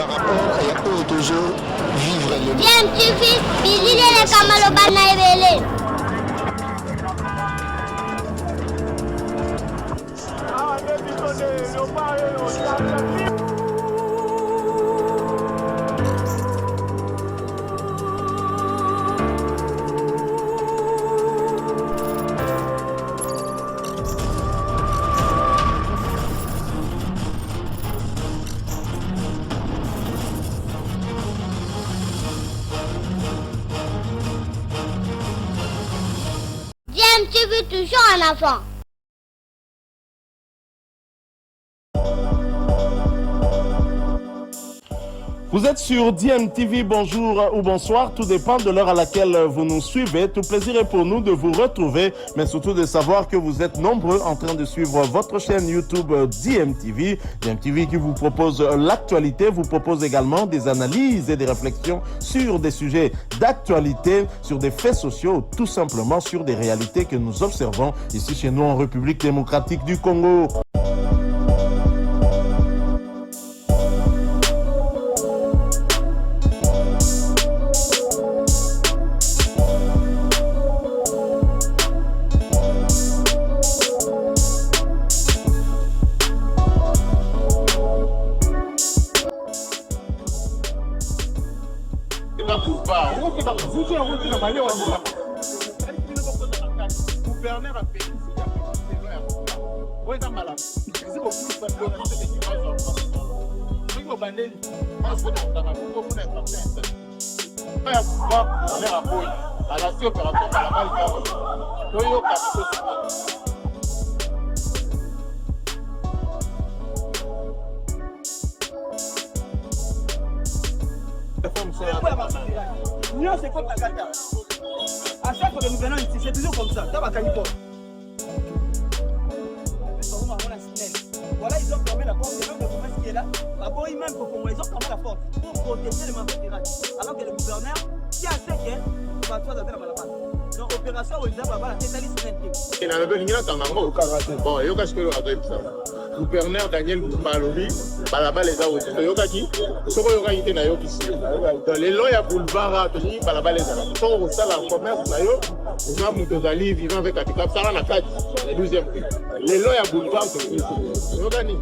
par rapport à toujours vivre le bien tu fils bilile le kamalo bana ebele tu veux toujours un enfant. Vous êtes sur DMTV, bonjour ou bonsoir, tout dépend de l'heure à laquelle vous nous suivez. Tout plaisir est pour nous de vous retrouver, mais surtout de savoir que vous êtes nombreux en train de suivre votre chaîne YouTube DMTV. DMTV qui vous propose l'actualité, vous propose également des analyses et des réflexions sur des sujets d'actualité, sur des faits sociaux, tout simplement sur des réalités que nous observons ici chez nous en République démocratique du Congo. Gouverneur a payé c'est comme la gata. À chaque fois que nous venons ici, c'est toujours comme ça. Voilà, ils ont fermé la porte. C'est même le commerce qui est là. D'abord, ils ont fermé la porte pour protéger les marchés pirates. Alors que le gouverneur, qui a fait que va toi d'être à la base. Donc, opération où ils ont la tétaliste net. Il a levé une au karaté. Bon, il y a quelque chose à ça. Gouverneur Daniel Malobi, balaba les aos. Yoki, soko yoka ite na yoki si. Les lois ya boulevard, toni balaba les aos. Soko ça la commerce na yo, na mutozali vivant avec Katika, ça la 4, le 12e. Les lois ya boulevard, yoka ni.